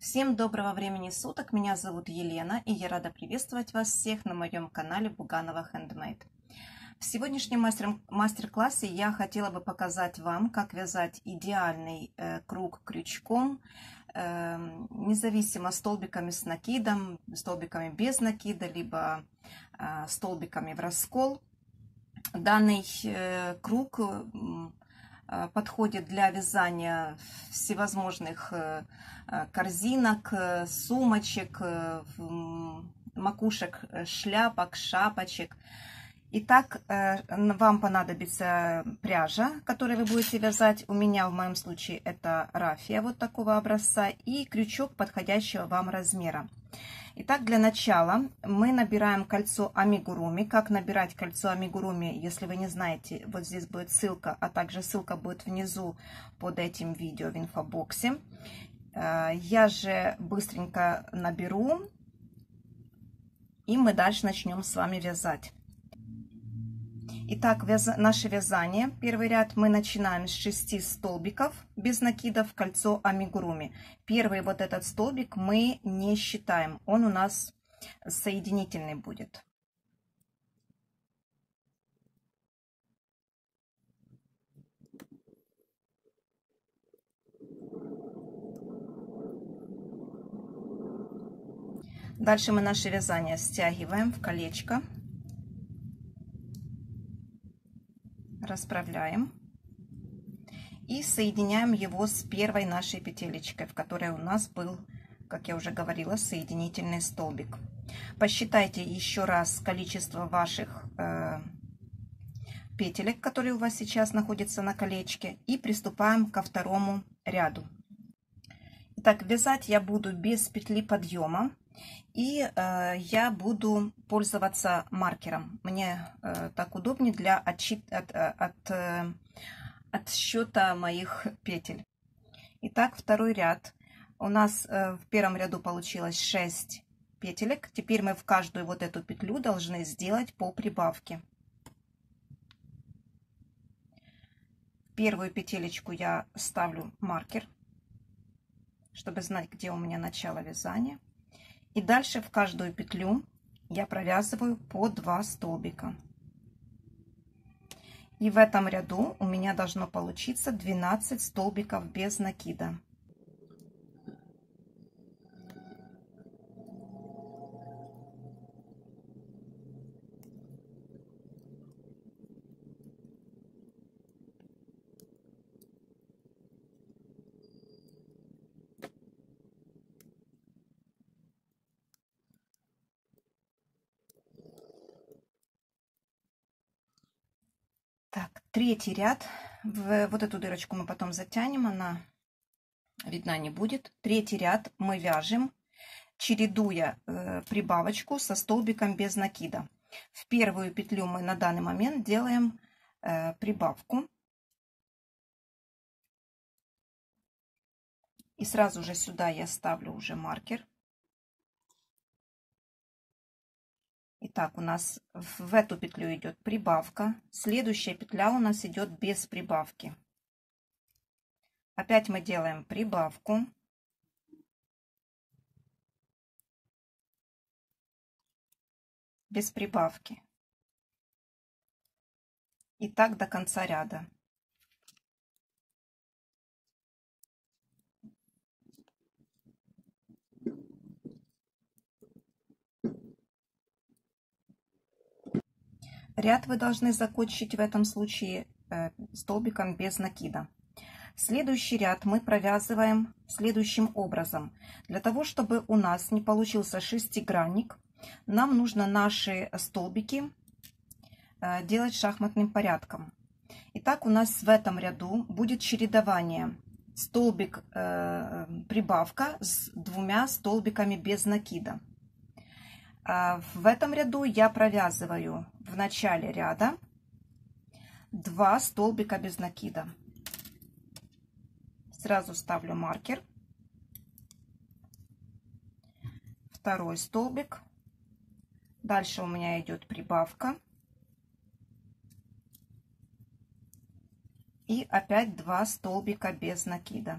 Всем доброго времени суток, меня зовут Елена, и я рада приветствовать вас всех на моем канале Буганова Handmade. В сегодняшнем мастер-классе я хотела бы показать вам, как вязать идеальный круг крючком, независимо столбиками с накидом, столбиками без накида, либо столбиками в раскол. Данный круг подходит для вязания всевозможных корзинок, сумочек, макушек шляпок, шапочек. Итак, вам понадобится пряжа, которой вы будете вязать. У меня в моем случае это рафия вот такого образца и крючок подходящего вам размера. Итак, для начала мы набираем кольцо амигуруми. Как набирать кольцо амигуруми, если вы не знаете, вот здесь будет ссылка, а также ссылка будет внизу под этим видео в инфобоксе. Я же быстренько наберу, и мы дальше начнем с вами вязать. Итак, наше вязание. Первый ряд мы начинаем с 6 столбиков без накидов, кольцо амигуруми. Первый вот этот столбик мы не считаем, он у нас соединительный будет. Дальше мы наше вязание стягиваем в колечко. Расправляем и соединяем его с первой нашей петелечкой, в которой у нас был, как я уже говорила, соединительный столбик. Посчитайте еще раз количество ваших петелек, которые у вас сейчас находятся на колечке, и приступаем ко второму ряду. Итак, вязать я буду без петли подъема. И я буду пользоваться маркером. Мне так удобнее для отсчета моих петель. Итак, второй ряд. У нас в первом ряду получилось 6 петелек. Теперь мы в каждую вот эту петлю должны сделать по прибавке. В первую петелечку я ставлю маркер, чтобы знать, где у меня начало вязания. И дальше в каждую петлю я провязываю по 2 столбика. И в этом ряду у меня должно получиться 12 столбиков без накида. Так, третий ряд. Вот эту дырочку мы потом затянем, она видна не будет. Третий ряд мы вяжем, чередуя прибавочку со столбиком без накида. В первую петлю мы на данный момент делаем прибавку. И сразу же сюда я ставлю уже маркер. Итак, у нас в эту петлю идет прибавка. Следующая петля у нас идет без прибавки. Опять мы делаем прибавку. Без прибавки. И так до конца ряда. Ряд вы должны закончить в этом случае столбиком без накида. Следующий ряд мы провязываем следующим образом. Для того, чтобы у нас не получился шестигранник, нам нужно наши столбики делать шахматным порядком. Итак, у нас в этом ряду будет чередование столбик прибавка с 2 столбиками без накида. В этом ряду я провязываю в начале ряда 2 столбика без накида. Сразу ставлю маркер. Второй столбик. Дальше у меня идет прибавка. И опять 2 столбика без накида.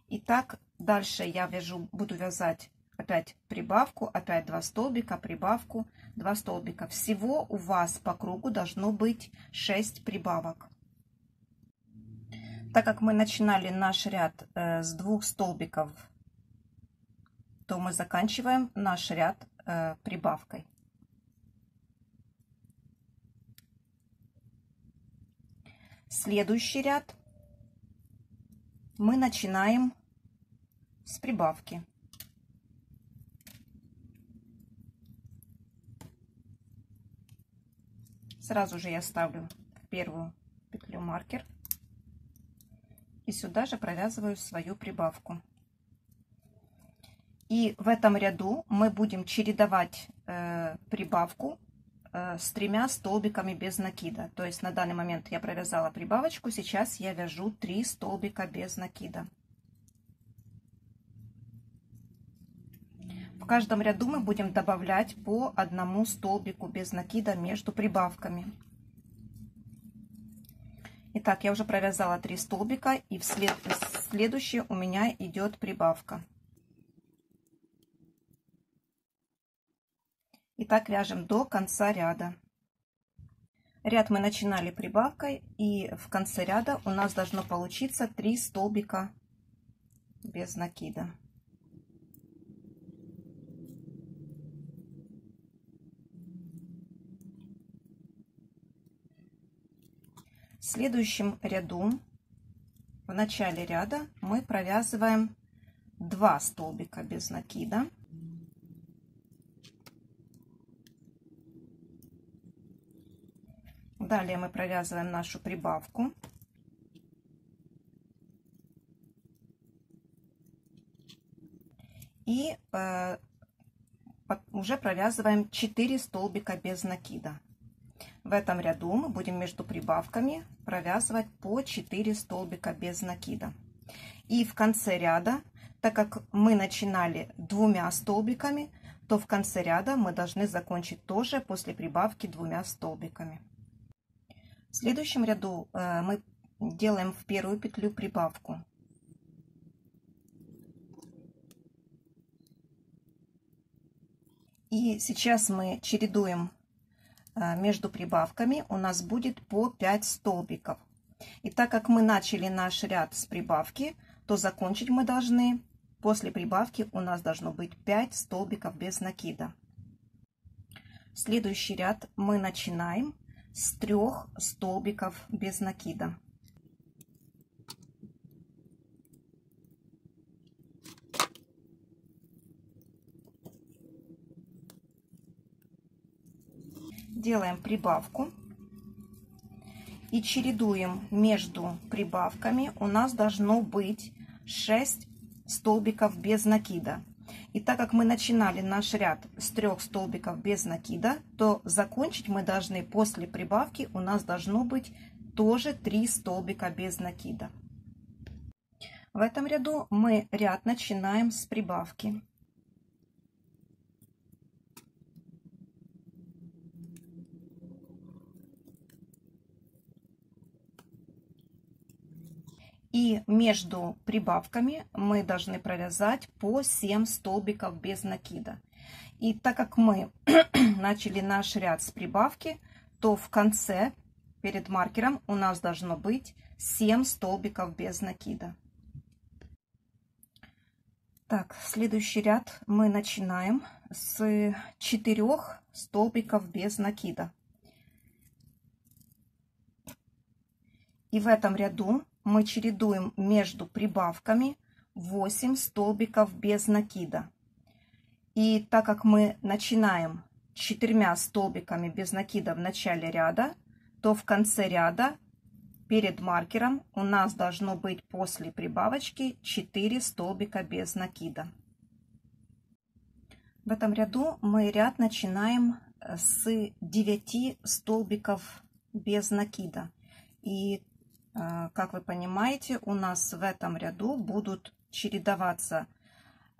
И так Дальше я буду вязать опять прибавку, опять 2 столбика, прибавку, 2 столбика. Всего у вас по кругу должно быть 6 прибавок. Так как мы начинали наш ряд с 2 столбиков, то мы заканчиваем наш ряд прибавкой. Следующий ряд мы начинаем с прибавки. Сразу же я ставлю в первую петлю маркер и сюда же провязываю свою прибавку. И в этом ряду мы будем чередовать прибавку с 3 столбиками без накида. То есть на данный момент я провязала прибавочку, сейчас я вяжу 3 столбика без накида. В каждом ряду мы будем добавлять по 1 столбику без накида между прибавками. Итак, я уже провязала 3 столбика, и в следующее у меня идет прибавка. Итак, вяжем до конца ряда. Ряд мы начинали прибавкой, и в конце ряда у нас должно получиться 3 столбика без накида. В следующем ряду, в начале ряда, мы провязываем 2 столбика без накида. Далее мы провязываем нашу прибавку. И уже провязываем 4 столбика без накида. В этом ряду мы будем между прибавками провязывать по 4 столбика без накида. И в конце ряда, так как мы начинали 2 столбиками, то в конце ряда мы должны закончить тоже после прибавки 2 столбиками. В следующем ряду мы делаем в первую петлю прибавку. И сейчас мы чередуем между прибавками, у нас будет по 5 столбиков. И так как мы начали наш ряд с прибавки, то закончить мы должны, после прибавки у нас должно быть 5 столбиков без накида. Следующий ряд мы начинаем с 3 столбиков без накида. Делаем прибавку и чередуем между прибавками. У нас должно быть 6 столбиков без накида. И так как мы начинали наш ряд с 3 столбиков без накида, то закончить мы должны после прибавки, у нас должно быть тоже 3 столбика без накида. В этом ряду мы ряд начинаем с прибавки. И между прибавками мы должны провязать по 7 столбиков без накида. И так как мы начали наш ряд с прибавки, то в конце перед маркером у нас должно быть 7 столбиков без накида. Так, следующий ряд мы начинаем с 4 столбиков без накида. И в этом ряду мы чередуем между прибавками 8 столбиков без накида. И так как мы начинаем 4 столбиками без накида в начале ряда, то в конце ряда перед маркером у нас должно быть после прибавочки 4 столбика без накида. В этом ряду мы ряд начинаем с 9 столбиков без накида. И как вы понимаете, у нас в этом ряду будут чередоваться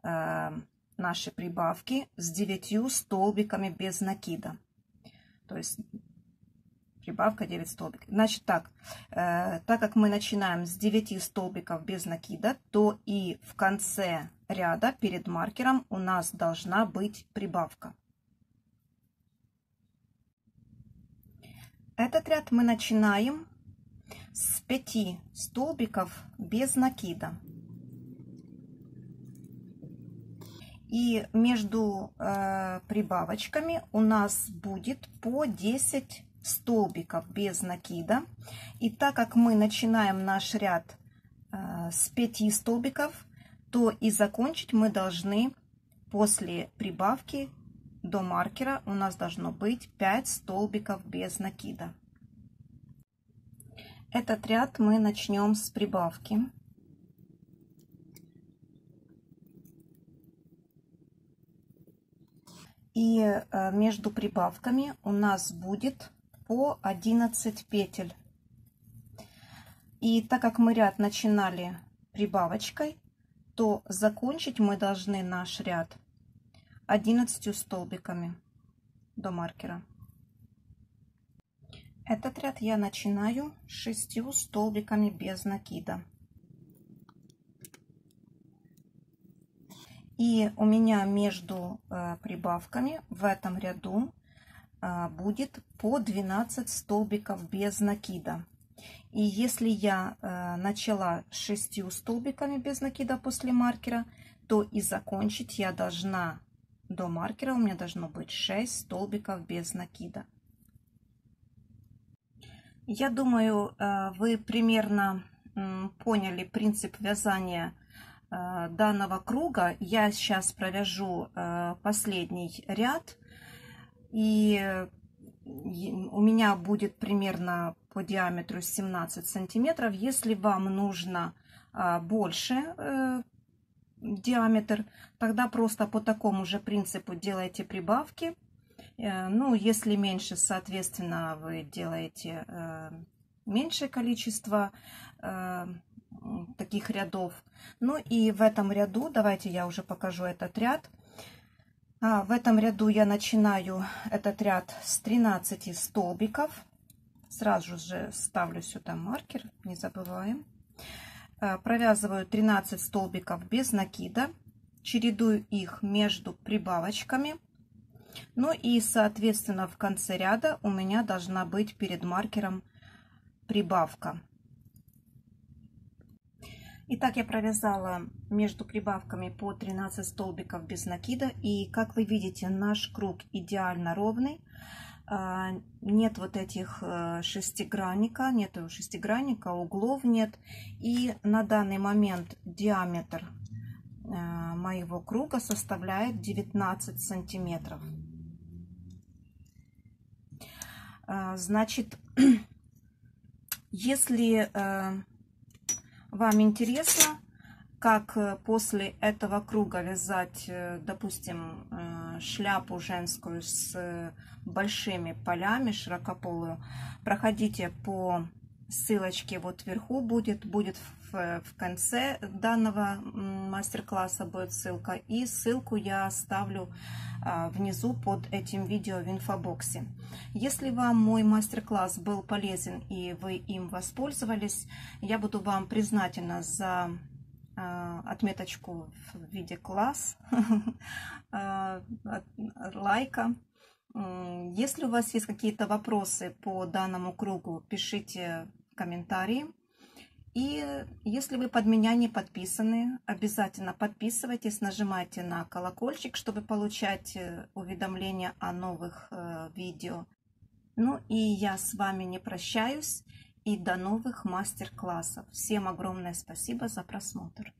наши прибавки с 9 столбиками без накида. То есть прибавка 9 столбиков. Значит так, так как мы начинаем с 9 столбиков без накида, то и в конце ряда перед маркером у нас должна быть прибавка. Этот ряд мы начинаем с 5 столбиков без накида. И между прибавочками у нас будет по 10 столбиков без накида. И так как мы начинаем наш ряд с 5 столбиков, то и закончить мы должны после прибавки до маркера у нас должно быть 5 столбиков без накида. Этот ряд мы начнем с прибавки. И между прибавками у нас будет по 11 петель. И так как мы ряд начинали прибавочкой, то закончить мы должны наш ряд 11 столбиками до маркера. Этот ряд я начинаю 6 столбиками без накида. И у меня между прибавками в этом ряду будет по 12 столбиков без накида. И если я начала 6 столбиками без накида после маркера, то и закончить я должна до маркера, у меня должно быть 6 столбиков без накида. Я думаю, вы примерно поняли принцип вязания данного круга. Я сейчас провяжу последний ряд, и у меня будет примерно по диаметру 17 сантиметров. Если вам нужно больше диаметр, тогда просто по такому же принципу делайте прибавки. Ну, если меньше, соответственно, вы делаете меньшее количество таких рядов. Ну и в этом ряду, давайте я уже покажу этот ряд. В этом ряду я начинаю этот ряд с 13 столбиков. Сразу же ставлю сюда маркер, не забываем. Провязываю 13 столбиков без накида, чередую их между прибавочками. Ну и, соответственно, в конце ряда у меня должна быть перед маркером прибавка. Итак, я провязала между прибавками по 13 столбиков без накида. И, как вы видите, наш круг идеально ровный. Нет вот этих шестигранника, нету шестигранника, углов нет. И на данный момент диаметр моего круга составляет 19 сантиметров. Значит, если вам интересно, как после этого круга вязать, допустим, шляпу женскую с большими полями, широкополую, проходите по ссылочке, вот вверху будет в конце данного мастер-класса будет ссылка, и ссылку я оставлю внизу под этим видео в инфобоксе. Если вам мой мастер-класс был полезен и вы им воспользовались, я буду вам признательна за отметочку в виде класс, лайка. Если у вас есть какие-то вопросы по данному кругу, пишите в комментарии. И если вы под меня не подписаны, обязательно подписывайтесь, нажимайте на колокольчик, чтобы получать уведомления о новых видео. Ну и я с вами не прощаюсь, и до новых мастер-классов. Всем огромное спасибо за просмотр.